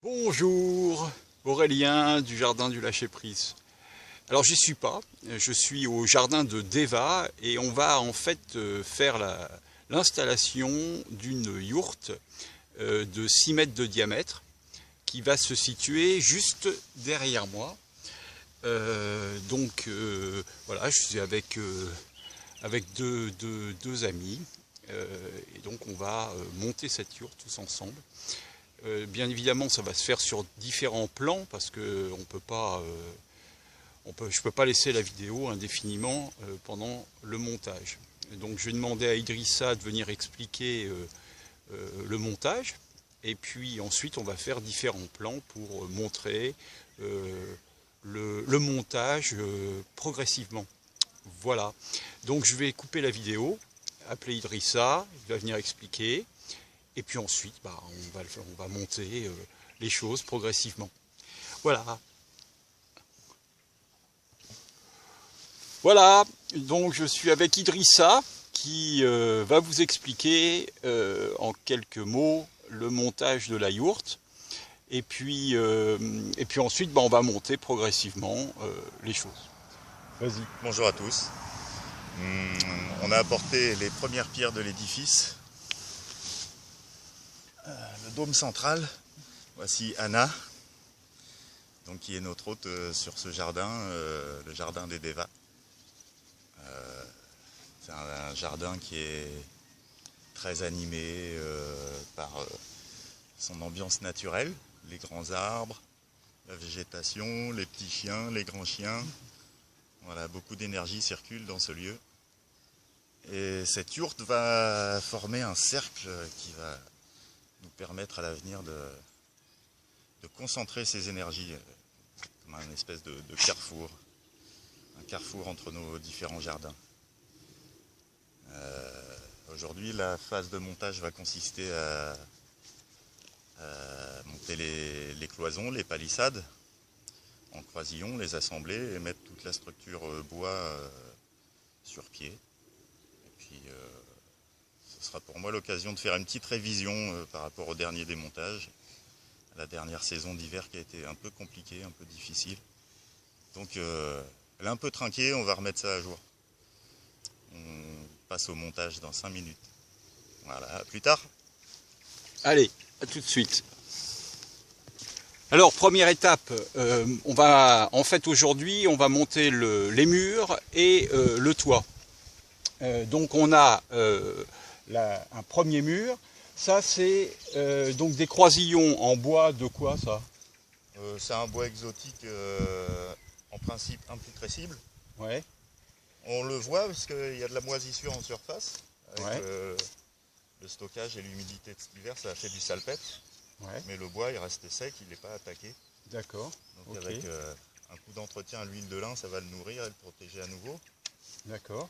Bonjour, Aurélien du jardin du Lâcher-Prise. Alors j'y suis pas, je suis au jardin de Deva et on va en fait faire l'installation d'une yourte de 6 mètres de diamètre qui va se situer juste derrière moi. Voilà, je suis avec deux amis et donc on va monter cette yourte tous ensemble. Bien évidemment, ça va se faire sur différents plans parce que je peux pas laisser la vidéo indéfiniment pendant le montage. Et donc, je vais demander à Idrissa de venir expliquer le montage. Et puis ensuite, on va faire différents plans pour montrer le montage progressivement. Voilà. Donc, je vais couper la vidéo, appeler Idrissa, il va venir expliquer. Et puis ensuite, on va monter les choses progressivement. Voilà. Voilà, donc je suis avec Idrissa qui va vous expliquer en quelques mots le montage de la yourte. Et puis ensuite, on va monter progressivement les choses. Vas-y. Bonjour à tous. On a apporté les premières pierres de l'édifice. Le dôme central, voici Anna, donc qui est notre hôte sur ce jardin, le jardin des Deva. C'est un jardin qui est très animé par son ambiance naturelle, les grands arbres, la végétation, les petits chiens, les grands chiens. Voilà, beaucoup d'énergie circule dans ce lieu. Et cette yourte va former un cercle qui va nous permettre à l'avenir de concentrer ces énergies comme un espèce de carrefour, un carrefour entre nos différents jardins. Aujourd'hui, la phase de montage va consister à monter les cloisons, les palissades en croisillon, les assembler et mettre toute la structure bois sur pied. Et puis ce sera pour moi l'occasion de faire une petite révision par rapport au dernier démontage, à la dernière saison d'hiver qui a été un peu compliquée, un peu difficile. Donc elle est un peu trinquée, on va remettre ça à jour. On passe au montage dans 5 minutes. Voilà, à plus tard. Allez, à tout de suite. Alors, première étape, aujourd'hui, on va monter les murs et le toit. Donc on a un premier mur. Ça, c'est donc des croisillons en bois de quoi, ça? C'est un bois exotique, en principe imputrescible. Ouais. On le voit parce qu'il y a de la moisissure en surface. Avec Ouais. le stockage et l'humidité de cet hiver, ça a fait du salpêtre. Ouais. Mais le bois, il reste sec, il n'est pas attaqué. D'accord. Donc Okay. avec un coup d'entretien à l'huile de lin, ça va le nourrir et le protéger à nouveau. D'accord.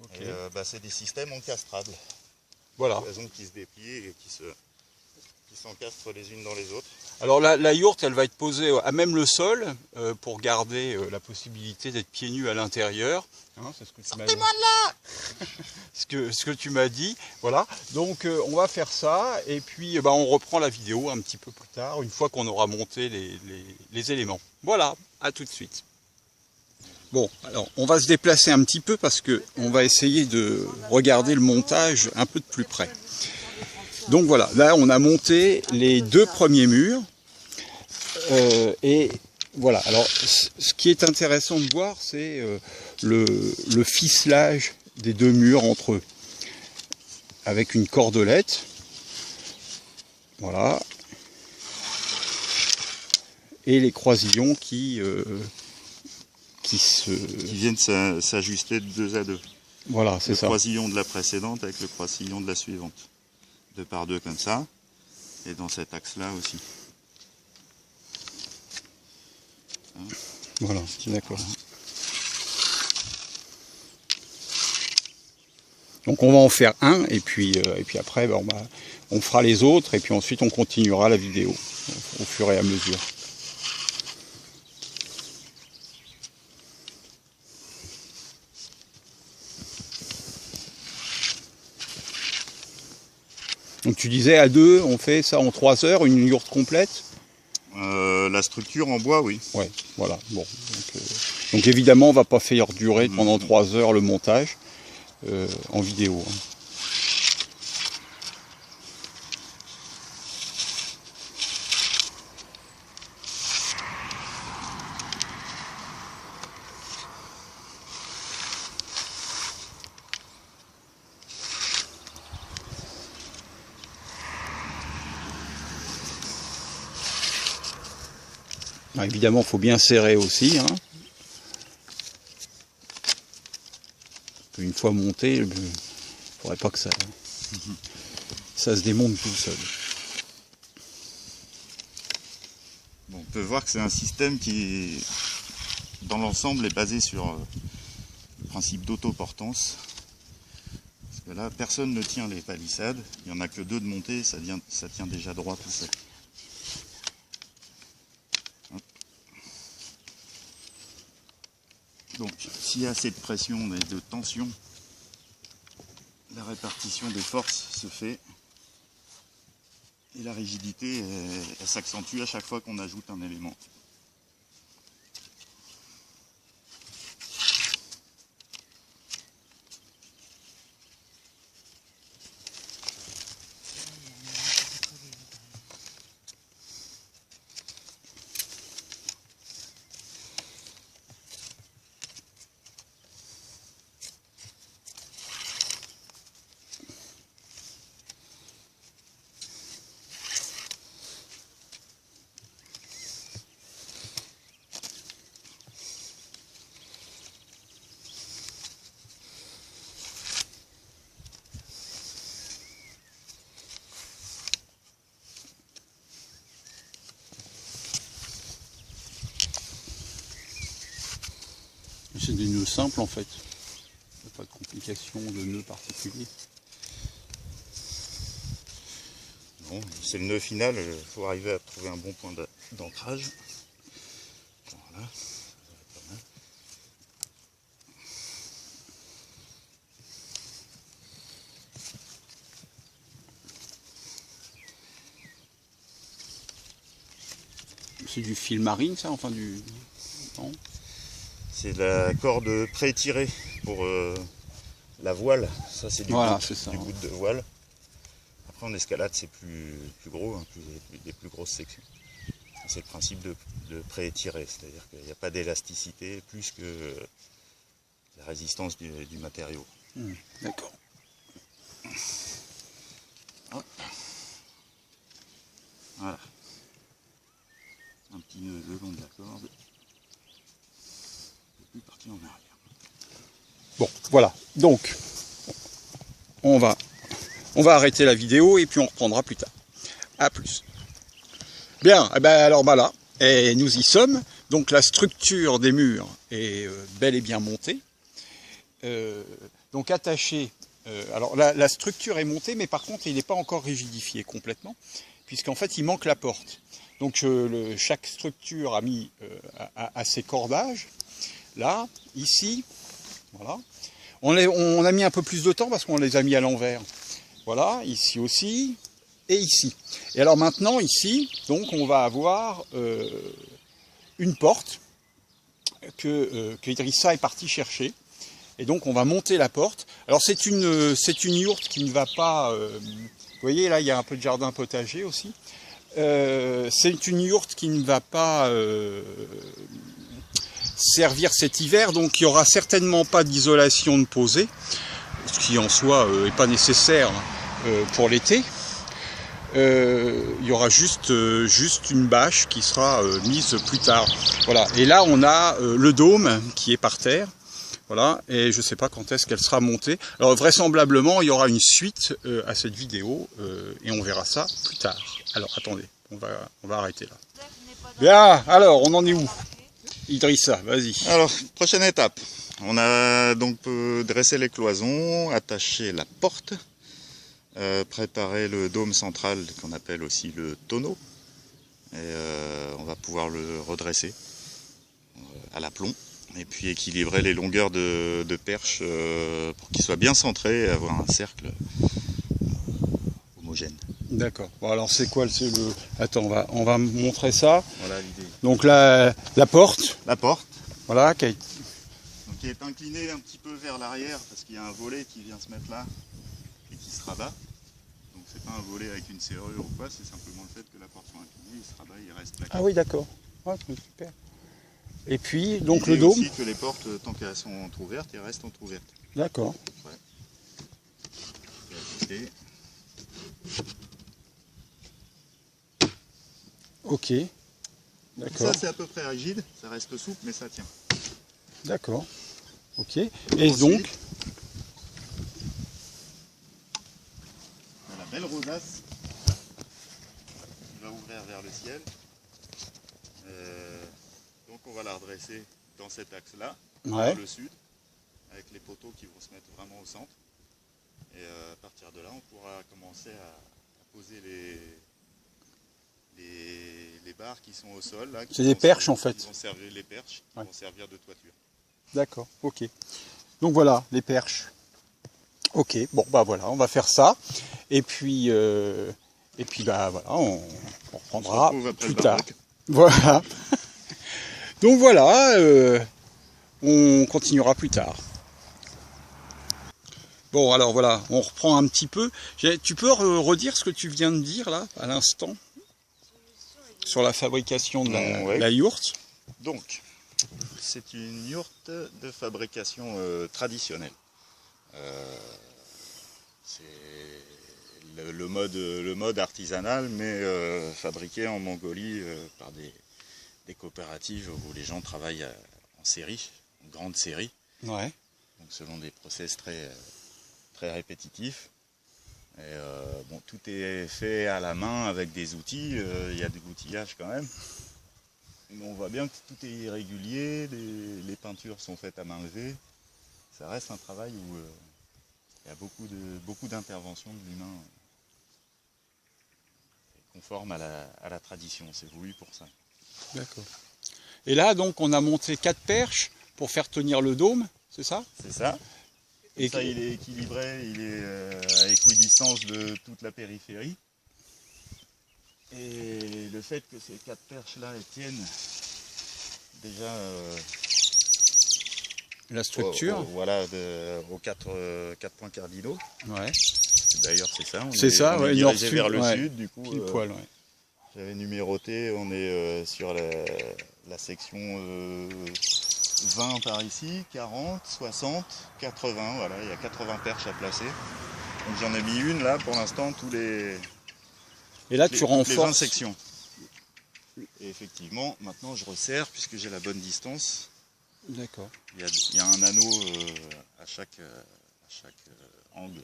Okay. Et c'est des systèmes encastrables. Voilà. Des cloisons qui se déplient et qui s'encastrent les unes dans les autres. Alors la yourte, elle va être posée à même le sol pour garder la possibilité d'être pieds nus à l'intérieur. Hein, c'est ce que tu m'as dit. Sortez-moi de là ce que tu m'as dit. Voilà. Donc on va faire ça et puis on reprend la vidéo un petit peu plus tard, une fois qu'on aura monté les éléments. Voilà, à tout de suite. Bon, alors on va se déplacer un petit peu parce que on va essayer de regarder le montage un peu de plus près. Donc voilà, là on a monté les 2 premiers murs et voilà. Alors ce qui est intéressant de voir, c'est le ficelage des 2 murs entre eux avec une cordelette. Voilà. Et les croisillons qui viennent s'ajuster de 2 à 2. Voilà, c'est ça. Le croisillon de la précédente avec le croisillon de la suivante. 2 par 2 comme ça. Et dans cet axe-là aussi. Voilà, d'accord. Donc on va en faire un et puis après on fera les autres et puis ensuite on continuera la vidéo au fur et à mesure. Donc tu disais à deux, on fait ça en 3 heures, une yourte complète? La structure en bois, oui. Ouais, voilà. Bon, donc évidemment, on va pas faire durer pendant 3 heures le montage en vidéo. Hein. Alors, évidemment, il faut bien serrer aussi. Hein. Une fois monté, il ne faudrait pas que ça se démonte tout seul. Bon, on peut voir que c'est un système qui, dans l'ensemble, est basé sur le principe d'autoportance. Parce que là, personne ne tient les palissades. Il n'y en a que 2 de montée, ça tient déjà droit tout seul. Donc, s'il y a assez de pression et de tension, la répartition des forces se fait et la rigidité elle s'accentue à chaque fois qu'on ajoute un élément. C'est des nœuds simples en fait. Il n'y a pas de complications de nœuds particuliers. Bon, c'est le nœud final, il faut arriver à trouver un bon point d'ancrage. Voilà. C'est du fil marine ça, enfin du... Non ? C'est la corde pré-tirée pour la voile. Ça c'est du voilà, goutte de voile. Après en escalade c'est plus gros, hein, des plus grosses sections. C'est le principe de pré-tiré, c'est-à-dire qu'il n'y a pas d'élasticité plus que la résistance du matériau. D'accord. Voilà. Un petit nœud le long de la corde. Et puis parti en arrière. Bon, voilà. Donc, on va arrêter la vidéo et puis on reprendra plus tard. A plus. Bien, et ben alors là, et nous y sommes. Donc la structure des murs est bel et bien montée. Donc attachée. Alors la structure est montée, mais par contre il n'est pas encore rigidifié complètement, puisqu'en fait il manque la porte. Donc chaque structure a mis à ses cordages. Là, ici, voilà. On a mis un peu plus de temps parce qu'on les a mis à l'envers. Voilà, ici aussi, et ici. Et alors maintenant, ici, donc on va avoir une porte que Idrissa est parti chercher. Et donc on va monter la porte. Alors c'est une yourte qui ne va pas... vous voyez, là, il y a un peu de jardin potager aussi. C'est une yourte qui ne va pas servir cet hiver, donc il n'y aura certainement pas d'isolation de posée, ce qui en soi n'est pas nécessaire pour l'été. Il y aura juste une bâche qui sera mise plus tard. Voilà. Et là on a le dôme qui est par terre. Voilà, et je ne sais pas quand est-ce qu'elle sera montée. Alors vraisemblablement, il y aura une suite à cette vidéo et on verra ça plus tard. Alors attendez, on va arrêter là. Bien, alors on en est où? Idrissa, vas-y. Alors, prochaine étape. On a donc dressé les cloisons, attaché la porte, préparé le dôme central qu'on appelle aussi le tonneau. Et on va pouvoir le redresser à l'aplomb. Et puis équilibrer les longueurs de perche pour qu'il soit bien centré et avoir un cercle homogène. D'accord. Bon, alors c'est quoi le... Attends, on va montrer ça. Voilà l'idée. Donc la porte, La porte, voilà, donc, qui est inclinée un petit peu vers l'arrière parce qu'il y a un volet qui vient se mettre là et qui se rabat. Donc c'est pas un volet avec une serrure ou quoi, c'est simplement le fait que la porte soit inclinée, il se rabat, il reste plaqué. Ah oui, d'accord. Ouais, super. Et puis, donc le L'idée dôme. aussi que les portes, tant qu'elles sont entrouvertes, elles restent entrouvertes. D'accord. Ouais. Et Ok. D'accord. ça c'est à peu près rigide, ça reste souple mais ça tient. D'accord. Ok. Et Ensuite, donc, on a la belle rosace qui va ouvrir vers le ciel. Donc on va la redresser dans cet axe-là, ouais. vers le sud, avec les poteaux qui vont se mettre vraiment au centre. Et à partir de là, on pourra commencer à poser les barres qui sont au sol. C'est des perches en fait. Qui vont servir, les perches qui vont servir de toiture. D'accord, ok. Donc voilà, les perches. Ok, bon bah voilà, on va faire ça. Et puis bah voilà, on reprendra plus tard. Voilà. Donc voilà, on continuera plus tard. Bon alors voilà, on reprend un petit peu. Tu peux redire ce que tu viens de dire là, à l'instant, sur la fabrication de la yourte? Donc, c'est une yourte de fabrication traditionnelle. C'est le mode artisanal, mais fabriqué en Mongolie par des coopératives où les gens travaillent en série, en grande série. Ouais. Donc selon des process très répétitifs. Et bon, tout est fait à la main avec des outils, il y a de l'outillage quand même. Mais on voit bien que tout est irrégulier, les peintures sont faites à main levée. Ça reste un travail où il y a beaucoup d'interventions de l'humain conforme à la tradition, c'est voulu pour ça. D'accord. Et là donc on a monté 4 perches pour faire tenir le dôme, c'est ça? C'est ça. Et ça, il est équilibré, il est à équidistance de toute la périphérie. Et le fait que ces 4 perches-là tiennent déjà la structure, voilà, aux 4 points cardinaux. Ouais. D'ailleurs, c'est ça. C'est ça, on est nord dirigé sud, vers le sud, du coup. Pile poil, ouais. J'avais numéroté, on est sur la section 20 par ici, 40, 60, 80, voilà, il y a 80 perches à placer. Donc j'en ai mis une là pour l'instant, et là tu renforces les 20 sections. Et effectivement, maintenant je resserre puisque j'ai la bonne distance. D'accord. Il y a un anneau à chaque angle.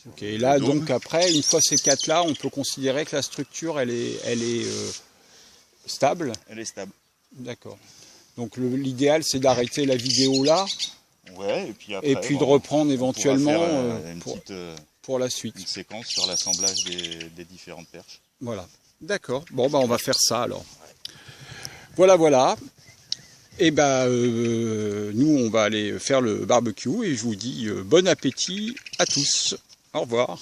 Ok, et là donc après, une fois ces 4 là, on peut considérer que la structure elle est stable. Elle est stable. D'accord. Donc l'idéal c'est d'arrêter la vidéo là. Ouais, et puis de reprendre éventuellement pour la suite. Une séquence sur l'assemblage des différentes perches. Voilà. D'accord. Bon bah on va faire ça alors. Voilà. Et nous on va aller faire le barbecue et je vous dis bon appétit à tous. Au revoir.